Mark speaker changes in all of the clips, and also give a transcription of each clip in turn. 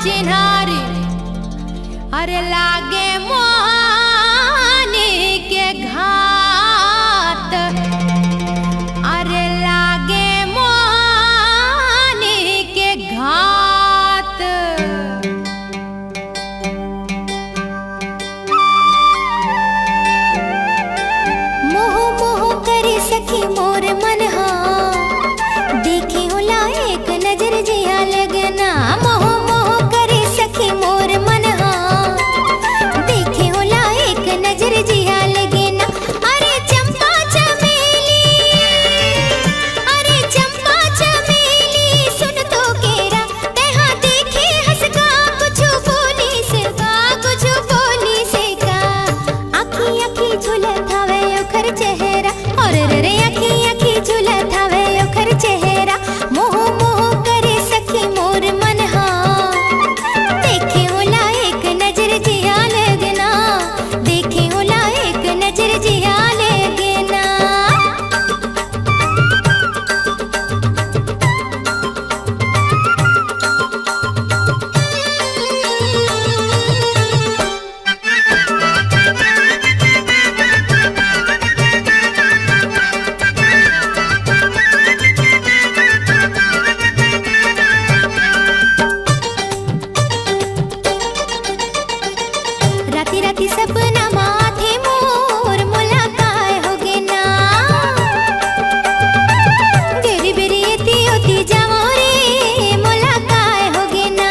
Speaker 1: चिन्हारी अरे लागे मोहानी के घाट अरे लागे मोहानी के घाट
Speaker 2: मोह मोह करे सखी मोर मन हा देखे होला एक नजर जिया लगना मोह मोह करे सखी मोर मन हा देखे होला एक नजर जिया लगना अरे चंपा चमेली सुन तो केरा तेहा देखे हंसका कुछ बोली से का आखी आखी झुलत हवे ओखर चेहरा और रे आखी आखी झुलत हवे ओखर चेहरा मोह मोह करे सखी मोर मन हा देखे होला एक नजर जिया लगना देखे होला एक नजर जिया लगना राती राती सपना माथे मोर मुलाकात हो गे ना बेरी बेरी एती होती जावो रे मुलाकात हो गे ना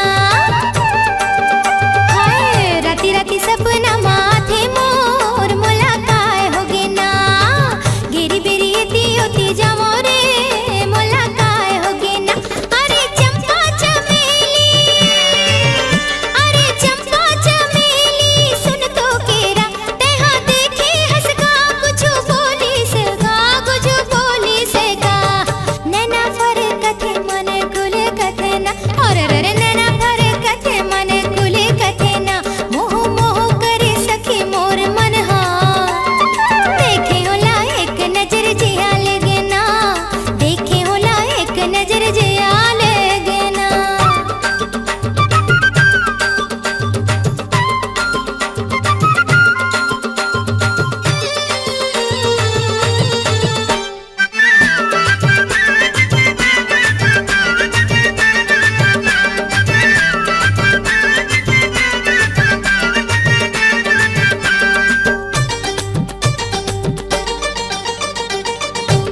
Speaker 2: हाय राती राती सपना माथे मोर मुलाकात हो गे ना गेरी बेरी एती होती जावो रे मुलाकात हो गे ना अरे चंपा चमेली सुन तो केरा तेहा देखे हंसका कुछ बोली से का नैना फर कथे मन कुल कथे ना और रे नैना फर कथे मन कुल कथे ना मोह मोह करे सखी मोर मन हा देखे होला एक नजर जिया लगना देखे होला एक नजर जिया लगना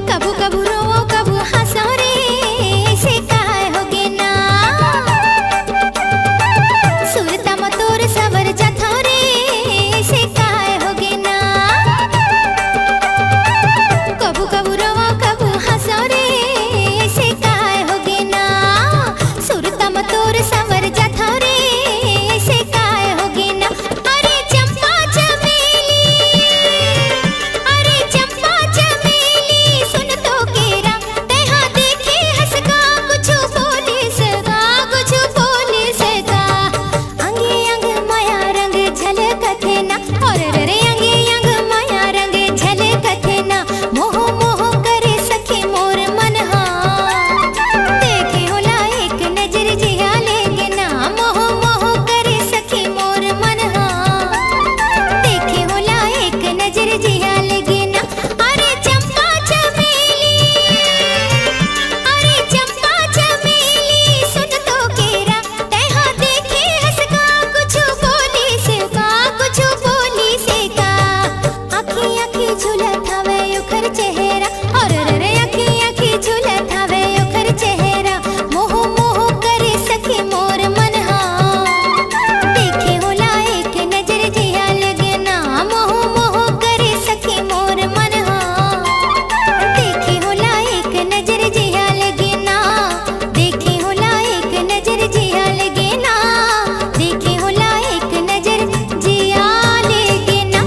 Speaker 2: कबू कबू रोवो कबू हंसो रे ऐसे काहे हो गे ना सुरता मतोर सवर जथो रे ऐसे काहे हो गे ना कबू कबू रोवो कबू हंसो रे ऐसे काहे हो गे ना सुरता मतोर सवर जथो रे ऐसे काहे हो गे ना अरे चंपा चमेली सुन तो केरा तेहा देखे हंसका कुछ बोली से का अंगे अंग माया रंग झलकथे ना और रे अंगे अंग माया रंग झलकथे ना मोह मोह करे सखी मोर मन हा देखे होला एक नजर जिया लगना मोह मोह करे सखी मोर मन हा देखे होला एक नजर जिया लगना अरे चंपा चमेली सुन तो केरा तेहा देखे हंसका कुछ बोली से का आखी आखी झुलत हवे ओखर चेहरा और रे आखी आखी झुलत हवे ओखर चेहरा मोह मोह करे सखी मोर मन हा देखे होला एक नजर जिया लगना मोह मोह करे सखी मोर मन हा देखे होला एक नजर जिया लगना देखे होला एक नजर जिया लगना देखे होला एक नजर जिया लगना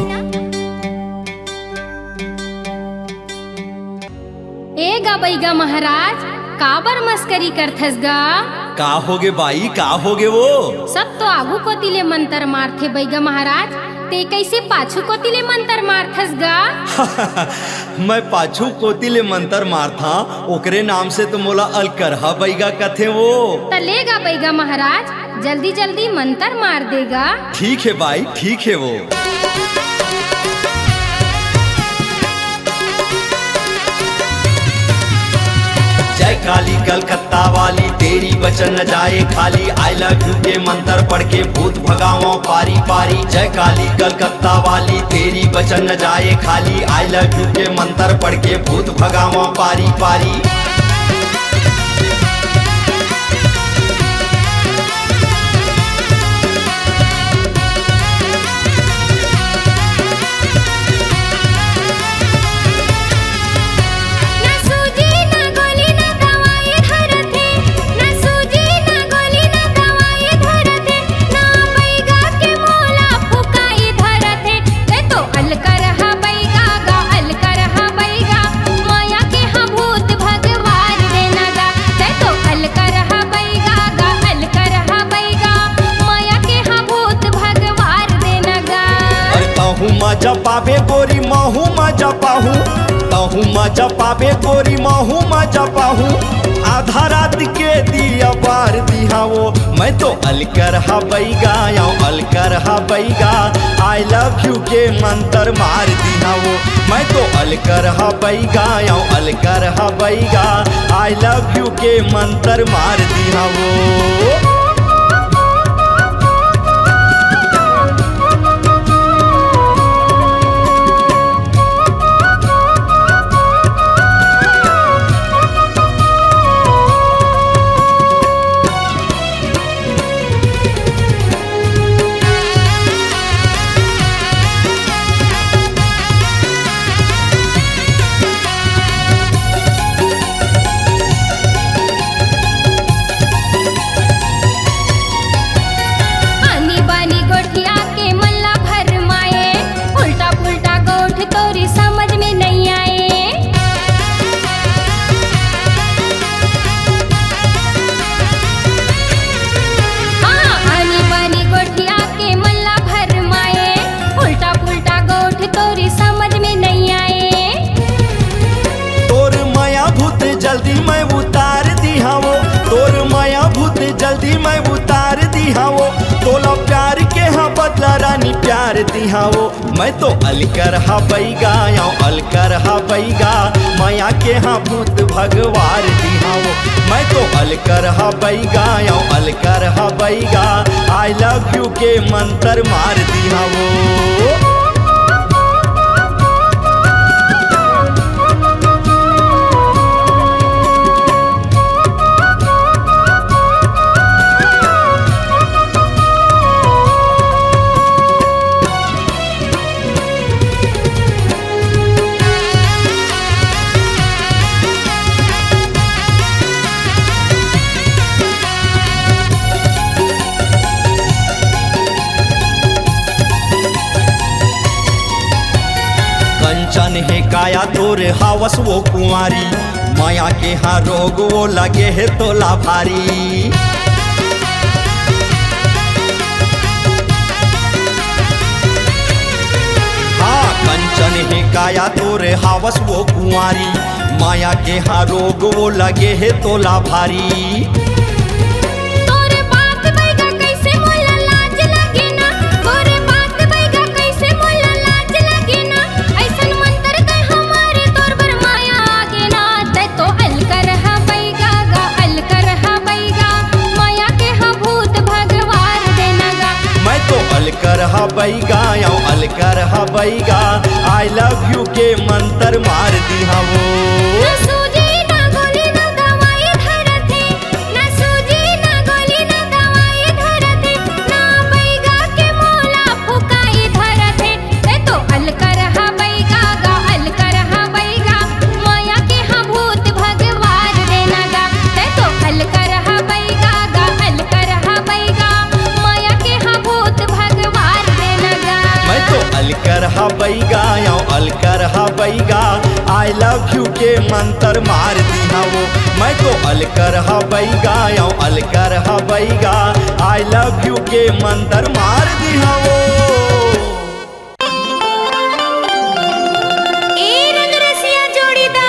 Speaker 1: ए गा बैगा महाराज काबर मस्करी करथस गा
Speaker 3: का होगे बाई का होगे वो
Speaker 1: सब तो आगू कोतिले मंतर मारथे बैगा महाराज ते कैसे पाछू कोतिले मंतर मारथस गा
Speaker 3: मैं पाछू कोतिले मंतर मारथा ओकरे नाम से तो मोला अलकरहा बैगा कथे वो
Speaker 1: तलेगा बैगा महाराज जल्दी जल्दी मंतर मार देगा।
Speaker 3: ठीक है बाई, ठीक है वो। जय काली कलकत्ता वाली तेरी वचन न जाए खाली, आई लव यू के मंत्र पढ़ के भूत भगाओ पारी पारी। जय काली कलकत्ता वाली तेरी वचन न जाए खाली, आई लव यू के मंत्र पढ़ के भूत भगाओ पारी पारी। मजा पावे गोरी महू मजा पाहू, तहू मजा पावे गोरी महू मजा पाहू। आधा रात के दिया बार दिया वो, मैं तो अलकर हा बैगा या अलकर हा बैगा, आई लव यू के मंत्र मार दिया वो। मैं तो अलकर हा बैगा या अलकर हा बैगा, आई लव यू के मंत्र मार दिया वो। जल्दी मैं उतार दिया वो, तोर माया भूत जल्दी मैं उतार दिया वो। तोला प्यार के हाँ बदला रानी प्यार दिया वो। मैं तो अलकर हा बैगा या अलकर हा बैगा, माया के हाँ भूत भगवार दिया वो। मैं तो अलकर हा बैगा या अलकर हा बैगा, आई लव यू के मंत्र मार दिया वो। कंचन है काया तोर हावस वो कुंवारी, माया के हाँ रोग वो लगे है तोला भारी। हाँ कंचन है काया तोर हावस वो कुंवारी, माया के हाँ रोग वो लगे है तोला भारी। अलकर हा बैगा या अलकर हा बैगा, आई लव यू के मंत्र मार दिया वो।
Speaker 2: ना सूजी ना गोली ना दवाई धरते, ना सूजी ना गोली ना दवाई धरते, ना बैगा के मोला फुकाई धरते। ते तो अलकर हा बैगा गा अलकर हा बैगा, माया के हा भूत भगवार देना गा। ते तो अलकर हा बैगा गा अलकर हा बैगा, माया के हा भूत भगवार देना गा।
Speaker 3: मैं तो अलकर हा बैगा या अलकर हा बैगा, आई लव यू के मंत्र मार दिया वो। मैं तो अलकर हा बैगा या अलकर हा बैगा, आई लव यू के मंत्र मार दिया वो।
Speaker 2: जोड़ीदार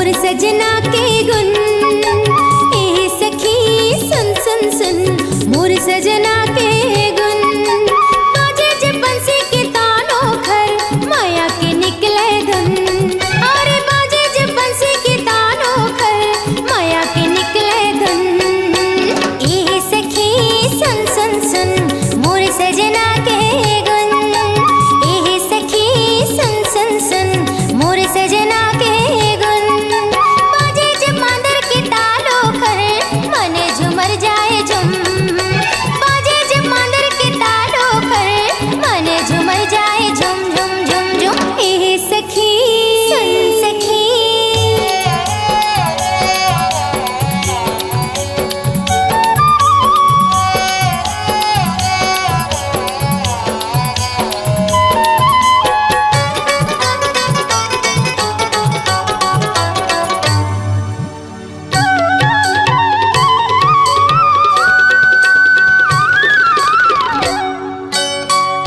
Speaker 2: मोर सजना के गुन। ए सखी सुन सुन सुन मोर सजना के गुन। बाजे जब बंसी के तानों खर माया के निकले धुन। अरे बाजे जब बंसी के तानों खर माया के निकले धुन। ए सखी सुन सुन सुन मोर सजना के गुन। ए सखी सुन सुन सुन मोर सजना के गुन। बाजे जब मांदर के तालों खर मने झुमर जाए झुम। बाजे जब मांदर के तालों खर मने झुमर जाए झुम झुम झुम झुम। ए सखी सुन सखी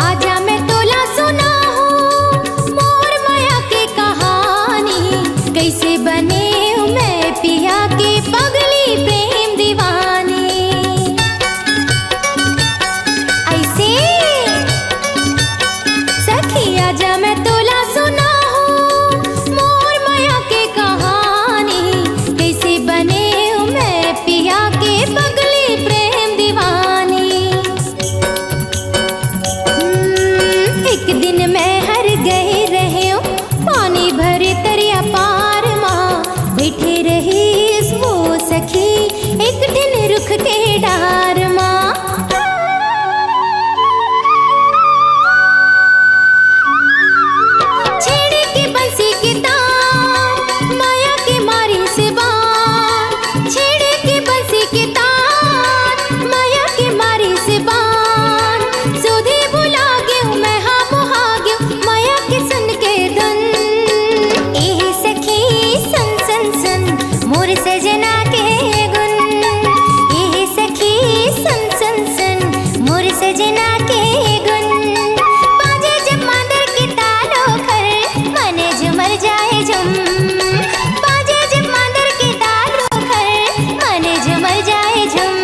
Speaker 2: आजा मैं तोला सुना हूँ मोर माया की कहानी। कैसे बने हूँ मैं पिया की पगली प्रेम दीवानी। ऐसे सखी आजा मैं तोला सुना हूँ मोर माया की कहानी। कैसे बने हूँ मैं पिया की पगली प्रेम दीवानी। एक दिन मैं हर गए रहे हूँ पानी भरे तरिया पार माँ। बैठे रही वो सखी एक दिन रुख के डार माँ। छेड़े के बंसी के तार माया के मारी से बार। छेड़े के बंसी के तार माया के मारी से बार। सुधी भुला गयो मैं हाँ मोहा गयो माया के सुन के धुन। ए सखी सुन सुन सुन मोर सजना के गुन। ए सखी सुन सुन सुन मोर सजना के गुन। बाजे जब मांदर के तालों खर मने झुमर जाए झुम। बाजे जब मांदर के तालों खर मने झुमर जाए झुम।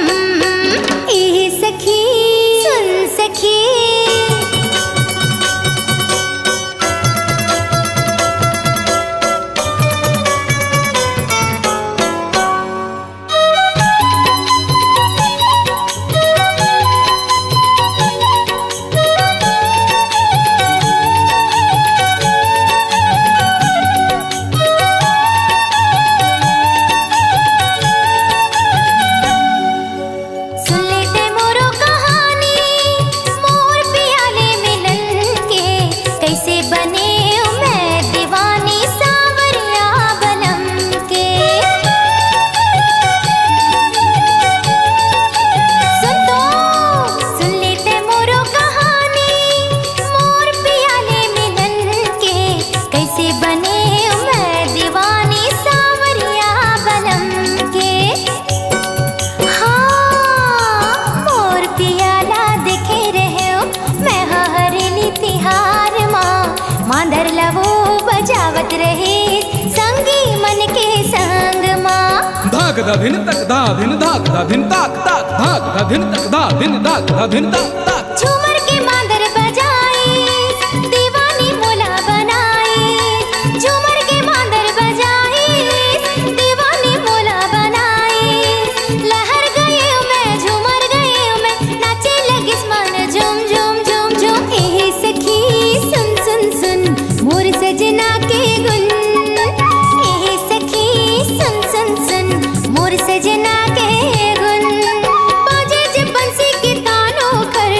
Speaker 2: ए सखी सुन सखी सुन लेते मोरो कहानी मोर पियाले मिलन के। कैसे बने हूँ मैं दीवानी सावरिया बलम के। सुन लेते मोरो कहानी मोर पियाले मिलन के। कैसे बने हूँ मैं दीवानी सावरिया बलम के। हाँ मोर पियाला देखे रहे हो मैं हरेली तिहार माँ। मांदर लवो बजावत रहे संगी मन के संग माँ।
Speaker 4: धाक धा धिन तक धा धिन धाक धा धिन ताक ताक धाक धा धिन तक धा धिन धाक धा धिन ताक ताक।
Speaker 2: झूमर के मांदर बजाए दीवानी मोला बनाए। झूमर के मांदर बजाए दीवानी मोला बनाए। लहर गए हूँ मैं झूमर गए हूँ मैं नाचे लगिस मन झूम झूम झूम झूम। ए सखी सुन सुन सुन मोर सजना के गुन। ए सखी सुन सुन सुन मोर सजना के गुन। बाजे जब बंसी के तानों खर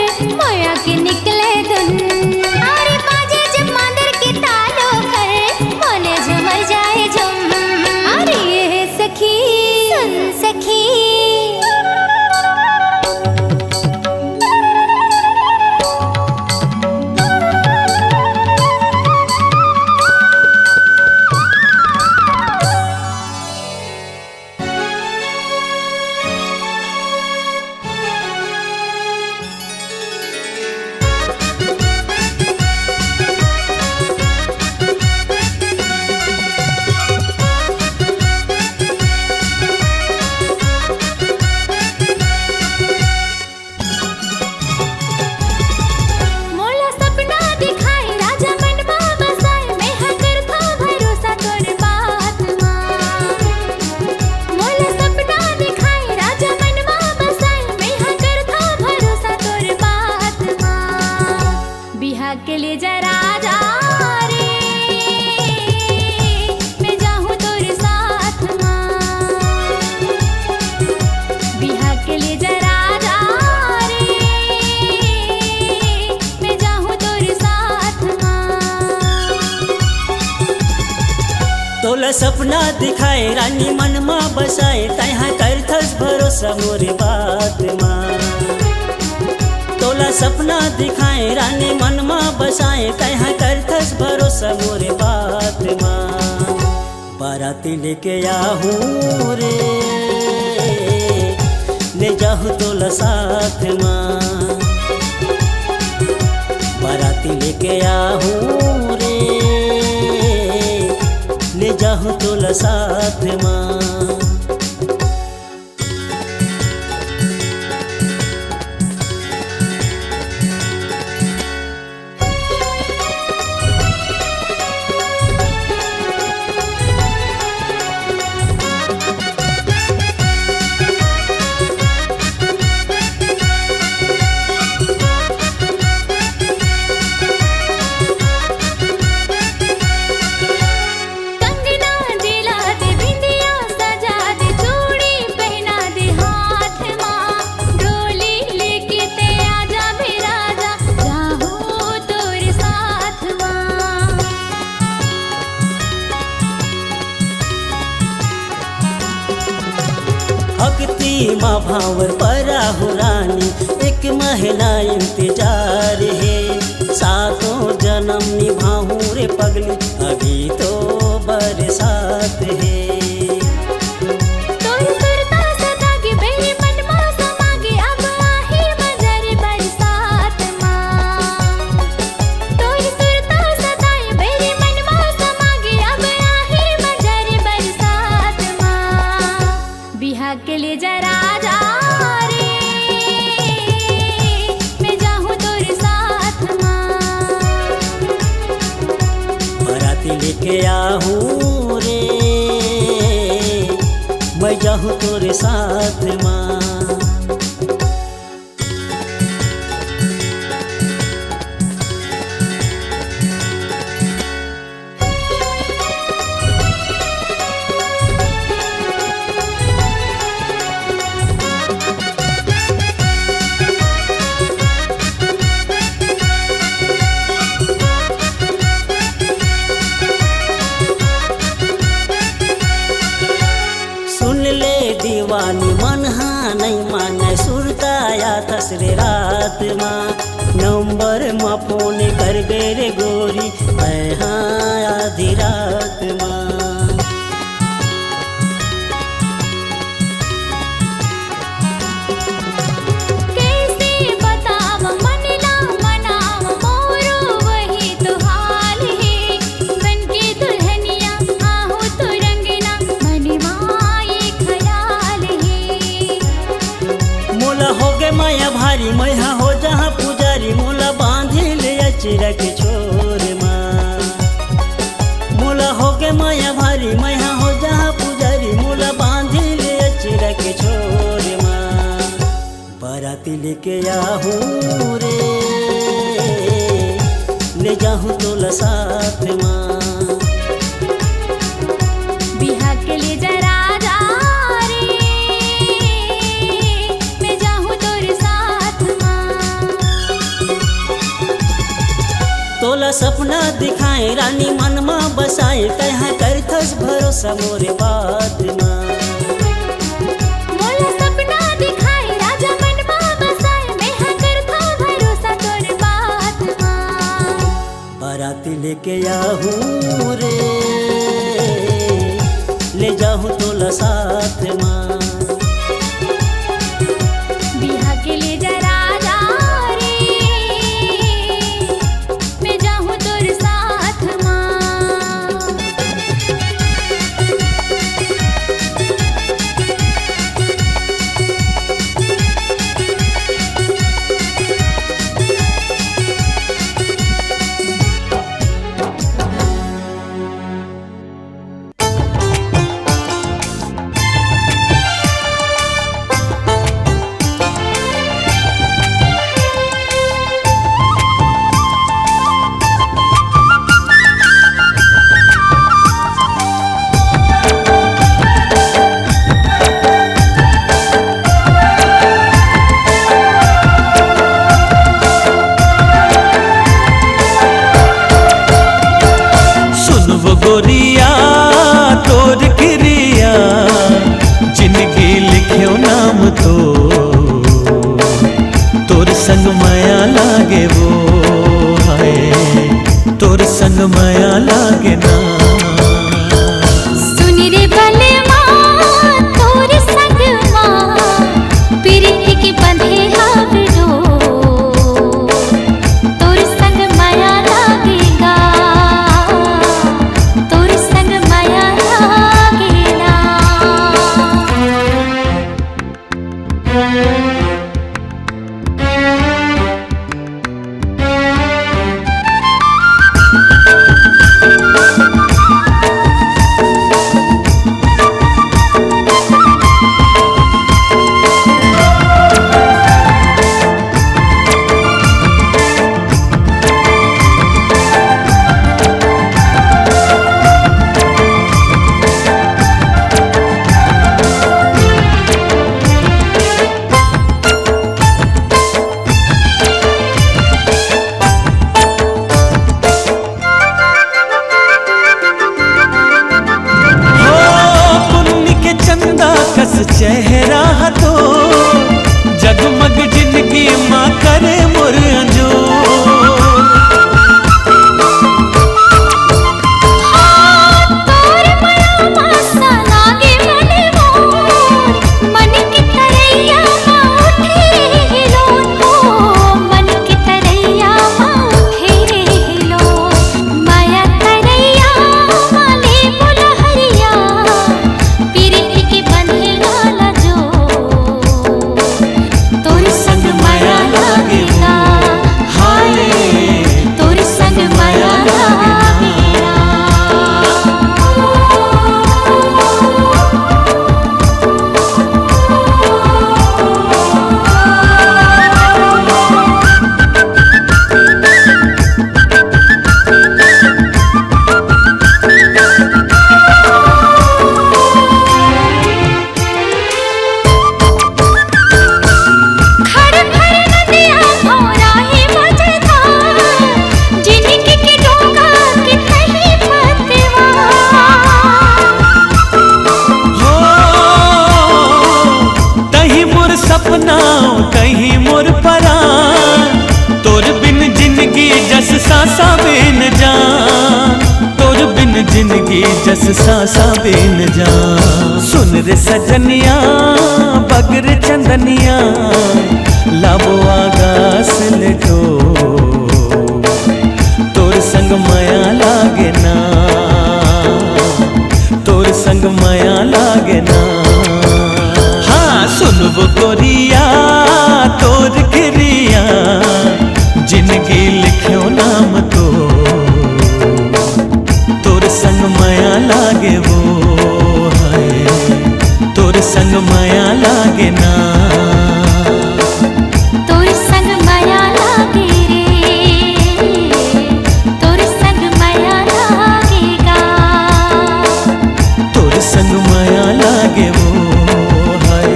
Speaker 5: तोला सपना दिखाए रानी मनमा बसाए तहाँ करथस भरोसा मोरे बात माँ। तोला सपना दिखाए रानी मनमा बसाए तहाँ करथस भरोसा मोरे बात माँ। बाराती लेके आहूँ रे ले जाहूँ तोला साथ माँ। बाराती लेके आहूँ रे ले जाहूँ तोला साथ माँ। माँ भावर परा हो रानी एक महिला इंतजार है। सातों जन्म निभाऊं रे पगली अभी तो बरसात है।
Speaker 2: के ले जा राजा रे मैं जाहूँ तोरे साथ माँ।
Speaker 5: बाराती लेके आहूँ रे मैं जाहूँ तोरे साथ माँ। दीवानी मन हाँ नहीं माने सुरताया थसरे रात माँ। नंबर माँ फोन कर बेरे गोरी मैं हाँ आधी रात माँ।
Speaker 2: कैसे बताव मनला मनाव मोरो वही तो हाल है। बन के दुल्हनिया आहू तो रंगना मनवा
Speaker 5: मोला हो गे माया भारी मैं हो जहाँ पुजारी मोला बांधे ले अचरा के छोर माँ। मोला हो गे माया भारी मैं हो जहाँ पुजारी मोला बांधे ले अचरा के छोर माँ। बाराती लेके आहूँ रे ले जाहूँ तोला साथ माँ।
Speaker 2: बिहा के ले जा राजा
Speaker 5: तोला सपना दिखाए रानी मनमा बसाए तहाँ करथस भरोसा मोरे बात माँ।
Speaker 2: मोला सपना दिखाए राजा मनमा बसाए मैं हाँ करथा भरोसा तोरे बात माँ।
Speaker 5: बाराती लेके आहूँ रे ले जाहूँ तोला साथ माँ।
Speaker 2: बिहा के ले जा राजा
Speaker 5: गोरिया
Speaker 6: संग माया लागे ना।
Speaker 2: सुन रे बलवा तोर संगवा प्रीति के बंधे हाथ डोर, तोर संग माया लागेगा, तोर संग माया लागेला।
Speaker 6: चेहरा तो जगमग जिंदगी माँ करे मोर अंजोर।
Speaker 2: तोर माया मासा लागे मन मोर, मन की तरैया माँ उठे हिलोर, मन की तरैया माँ उठे हिलोर। माया तरैया माँ ले बुलहरिया प्रीति के बंधे गाला जो, तोर संग माया लागेगा, हाय तोर संग माया लागेगा। खर खर नदिया भौरा ही मझधार, जिनकी के डोगा के थही पतवा।
Speaker 6: हो तही मोर सपना तही मोर परान, तोर बिन जिंदगी जस सांसा बेन जान, तोर बिन जिंदगी जस सांसा बेन जान। सुन रे सजनिया बगर चंदनिया लाबो आगास लेटो, तोर संग माया लागे ना, तोर संग माया लागे ना। हाँ सुनबो गोरिया तोर गिरिया जिंदगी लिखो नाम तो, तोर संग माया लागे वो है, तोर संग माया लागे ना।
Speaker 2: तोर संग माया लागे रे, तोर संग माया लागेगा,
Speaker 6: तोर संग माया लागे वो है,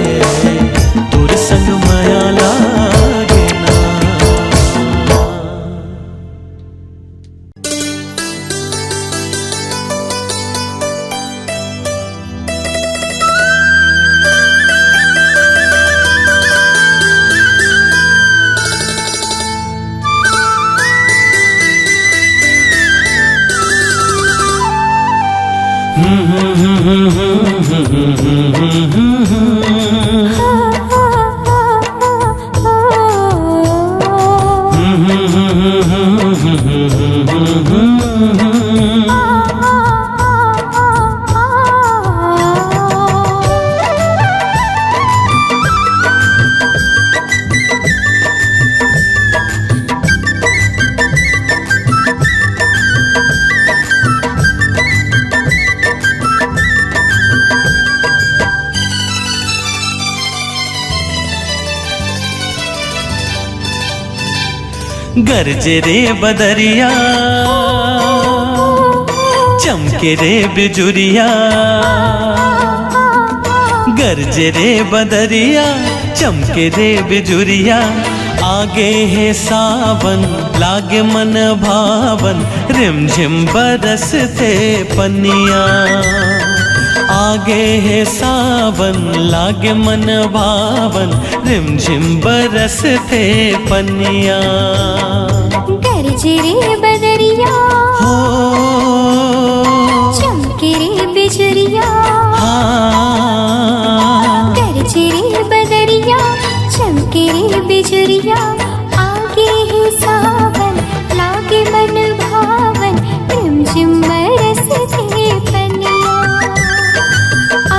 Speaker 6: तोर संग माया लागे ना। गरजे रे बदरिया चमके रे बिजुरिया, गरजे रे बदरिया चमके रे बिजुरिया, आगे है सावन लागे मन भावन, रिमझिम बरसते पनिया। आगे है सावन लागे मन भावन, रिमझिम बरसते पनिया।
Speaker 2: गरजे रे बदरिया
Speaker 6: हो
Speaker 2: चमके रे बिजुरिया
Speaker 6: हाँ
Speaker 2: गरजे रे बदरिया चमके रे बिजुरिया आगे ही सावन लागे मन भावन रिमझिम बरसते पनिया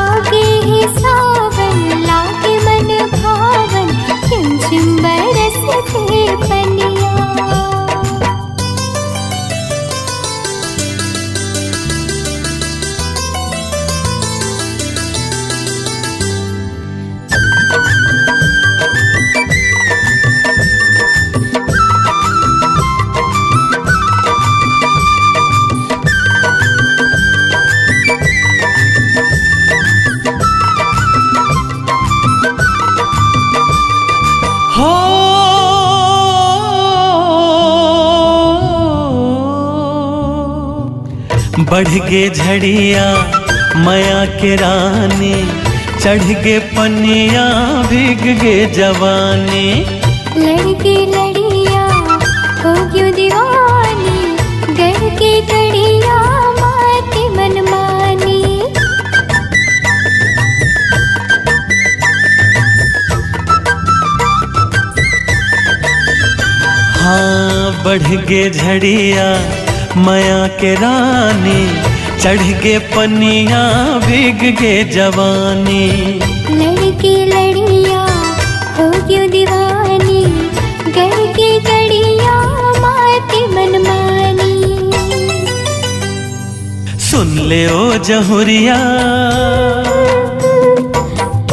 Speaker 2: आगे ही सावन लागे मन भावन रिमझिम बरसते पनिया
Speaker 6: हो बढ़ गे झड़िया माया के रानी चढ़ गे पनिया भीग गे जवानी
Speaker 2: लड़के लड़िया हो क्यों दीवानी गढ़ के गड़िया माती मनमानी
Speaker 6: हाँ बढ़ गे झड़िया माया के रानी चढ़ गे पनिया भीग गे जवानी
Speaker 2: लड़के लड़िया हो क्यों दीवानी गढ़ के गड़िया माती मनमानी
Speaker 6: सुन ले ओ जहुरिया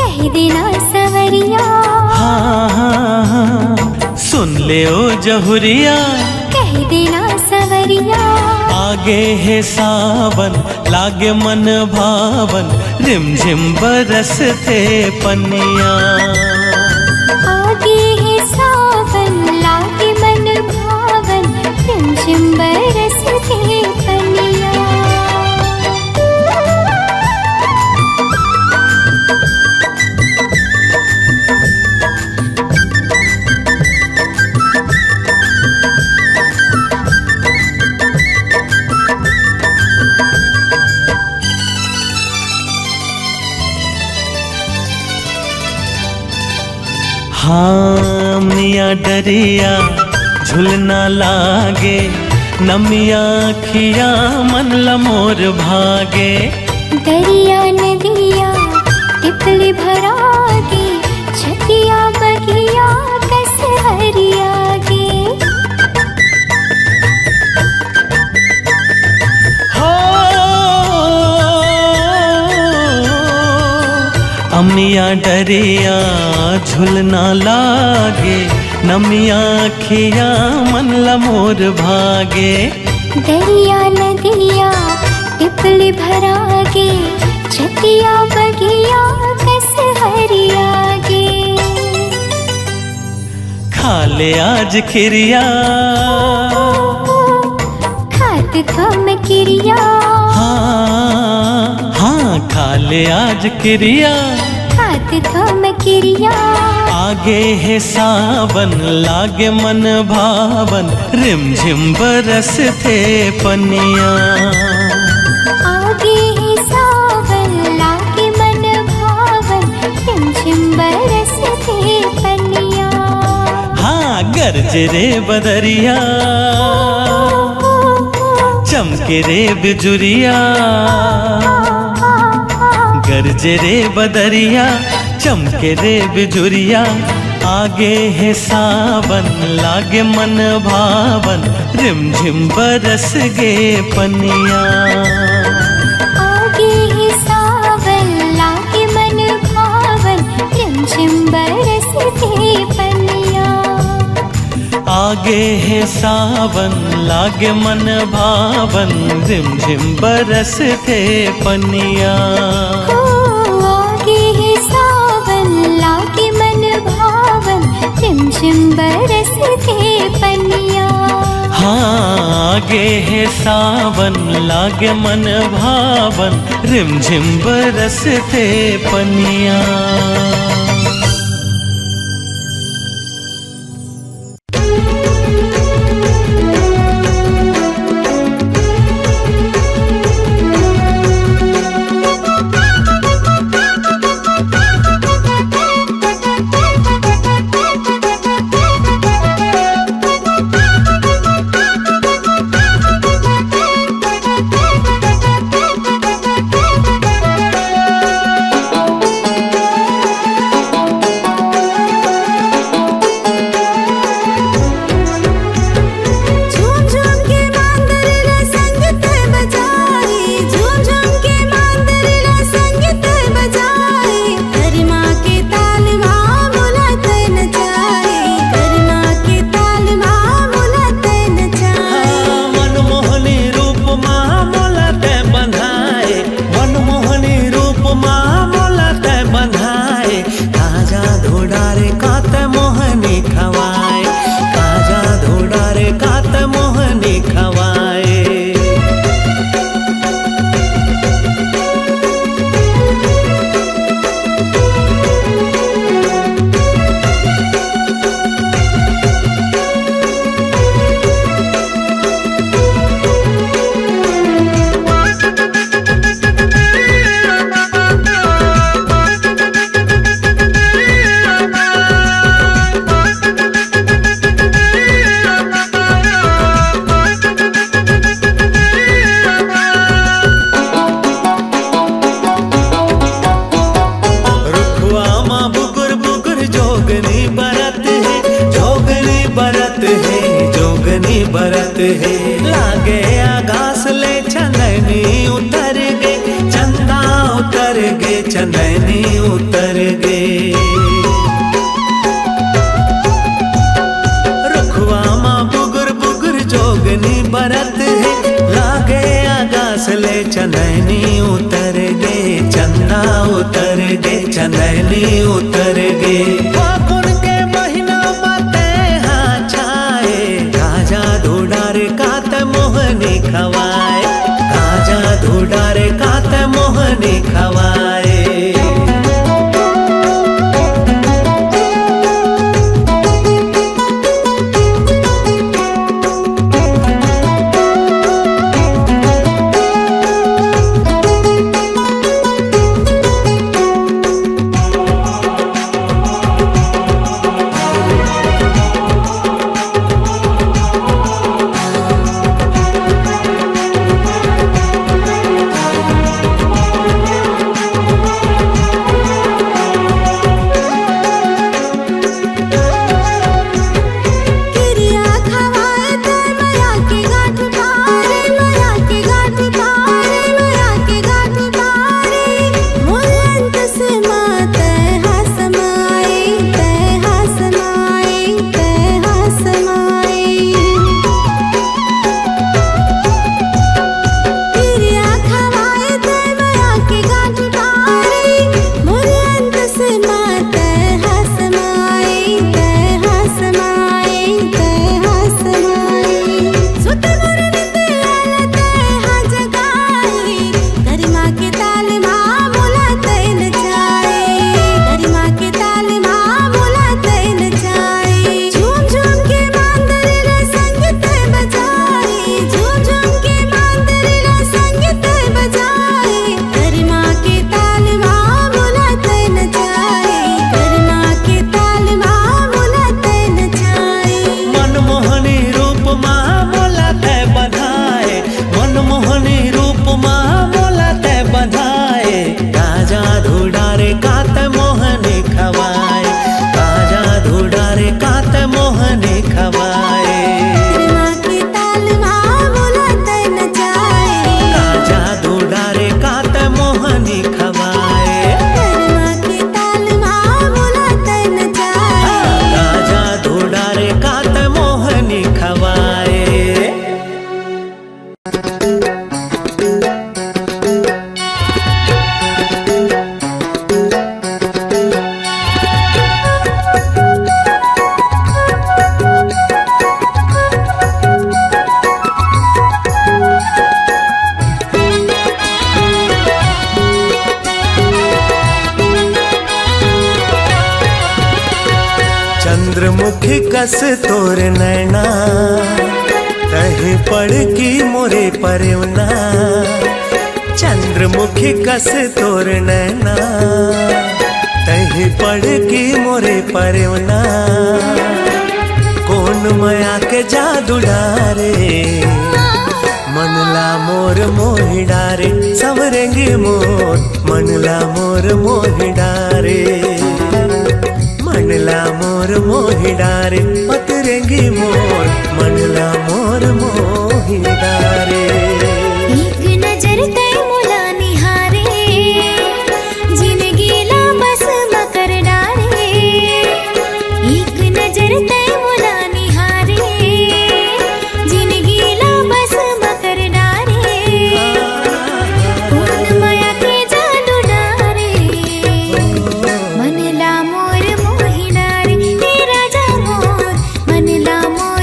Speaker 2: कह देना सवरिया
Speaker 6: हाँ हाँ हाँ सुन ले ओ जहुरिया
Speaker 2: कह देना सवरिया
Speaker 6: आगे है सावन लागे मन भावन रिमझिम बरसते पनिया
Speaker 2: आगे है सावन लागे मन भावन रिमझिम बरसते पनिया
Speaker 6: हाँ मिया डरिया झुलना लागे नमिया खिया मन लमोर भागे
Speaker 2: दरिया नदिया टिपली भरागे छतिया बगिया कस हरियागे
Speaker 6: हो अमिया डरिया झुलना लागे नमिया खिया मन लमोर भागे
Speaker 2: दरिया नदिया टिपली भरागे छतिया बगिया कस हरियागे
Speaker 6: खा ले आज खिरिया
Speaker 2: खात थम किरिया
Speaker 6: हाँ हाँ खा ले आज क्रिया
Speaker 2: खात थम किरिया
Speaker 6: आगे है सावन लागे मन भावन रिमझिम बरसते पनिया
Speaker 2: आगे है सावन लागे मन भावन रिमझिम बरसते पनिया
Speaker 6: हाँ गरज रे बदरिया चमके रे बिजुरिया गरज रे बदरिया चमके रे बिजुरिया आगे है सावन लागे मन भावन रिमझिम बरस गे पनिया
Speaker 2: आगे है सावन लागे मन भावन रिमझिम बरसते पनिया
Speaker 6: आगे है सावन लागे मन भावन रिमझिम बरसते पनिया
Speaker 2: आगे है सावन लागे मन भावन रिमझिम बरसते पनिया
Speaker 6: हाँ आगे है सावन लागे मन भावन रिमझिम बरसते पनिया है। लागे आगास ले चंदनी उतर गे, चंदा उतर गे, चंदनी उतर गे। रुखवा माँ बुगर बुगर जोगनी बरत है। लागे आगास ले चंदनी उतर गे, चंदा उतर गे, चंदनी उतर गे। फागुन के महीना बाते हाँ छाए, राजा धुडार कात मोहनी खवाए, राजा धुडार कात मोहनी खवाए। चंद्रमुखी कस तोर नैना, तही पड़ की मोरे परवना। चंद्रमुखी कस तोर नैना, तही पड़ की मोरे परवना। कौन माया के जादू डारे, मनला मोर मोहि डारे। सवरेंगी मोर मनला मोर मोहि डारे, मनला मोर मोहि डारे। पतरेंगी मोर मनला मोर मोहि डारे।
Speaker 2: एक नजर तय मुला निहारे, जिंदगीला बस मकर डारे। एक नजर तय मुला निहारे, जिंदगीला बस मकर डारे। कौन माया के जादू डारे, मनला मोर मोहि डारे। हे राजा मोर मनला मोर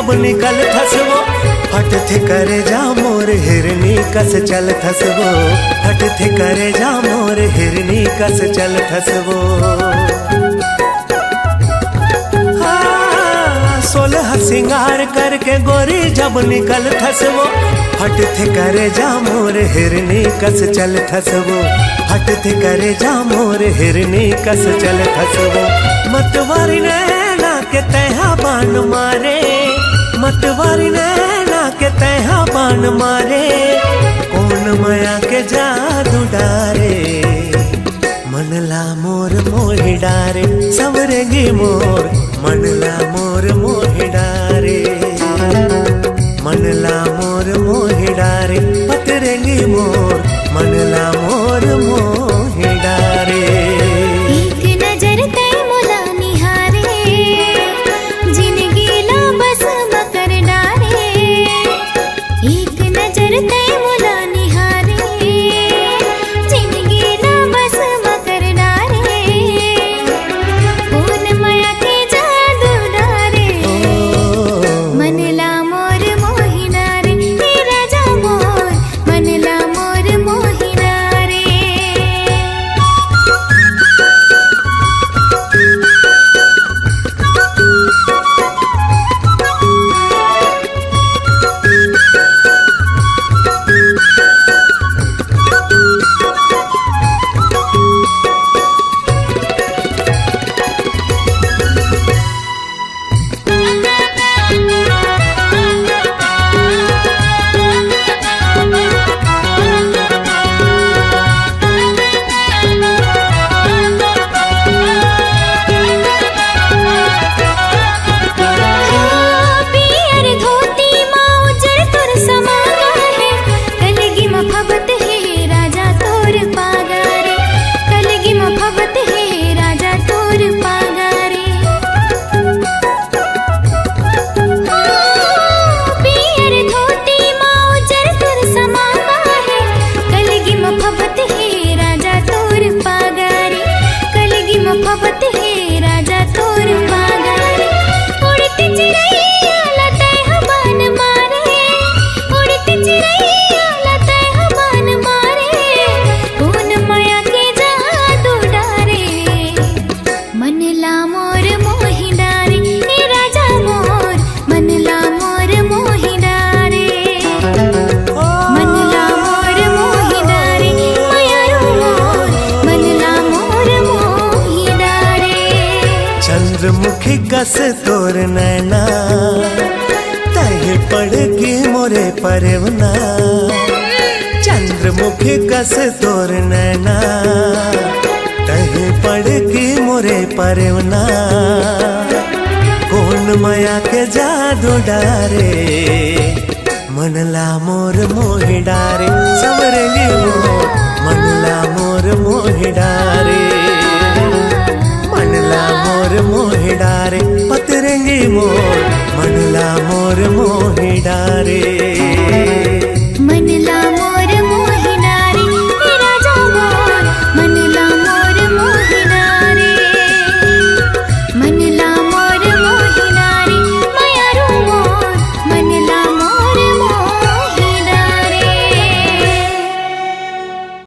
Speaker 6: जब निकल थसवो फट थे करे जा मोर हिरनी कस चल थसवो फट थे करे जा मोर हिरनी कस चल थसवो 16 सिंगार करके गोरी जब निकल थसवो फट थे करे जा मोर हिरनी कस चल थसवो फट थे करे जा मोर हिरनी कस चल थसवो मतवारी नैना के तहा बान मारे मतवारी नैना के तहा बान मारे कौन माया के जादू डारे मनला मोर मोहि डारे सवरेगी मोर मनला मोर मोहि डारे मनला मोर मोहि डारे पतरेगी मोर मनला मोर मोहि डारे
Speaker 2: एक नजर तै मुला निहारे जिंदगी ला बस मकर डारे एक नजर तै मुला निहारे जिंदगी ला बस मकर डारे कौन माया के जादू डारे मनला मोर मोहि डारे हे राजा मोर मनला मोर मोहि डारे पियर धोती माँ उजर तुर समागा है कलगी मफबत है राजा तोर पागा रे कलगी मफबत है राजा तोर पागा रे पियर धोती माँ उजर तुर समागा है कलगी मफबत है राजा तोर पागा रे कलगी मफबत है राजा तोर पागा रे उड़ती चिड़ैया लतै हबान मारे उड़ती चिड़ैया लतै हबान मारे कौन माया के जादू डारे मनला मोर मोहि डारे हे राजा मोर मनला मोर मोहि डारे मनला मोर मोहि डारे मायारू मोर मनला मोर मोहि डारे
Speaker 6: चंद्रमुखी कस तोर नैना तहे पड़गी मोरे परवना चंद्रमुखी कस तोर नैना तहे पड़गी मोरे परवना कौन माया के जादू डारे मनला मोर मोहि डारे सवरेगी मोर मनला मोर मोहि डारे मनला मोर मोहि डारे पतरेंगी मोर मनला मोर मोहि डारे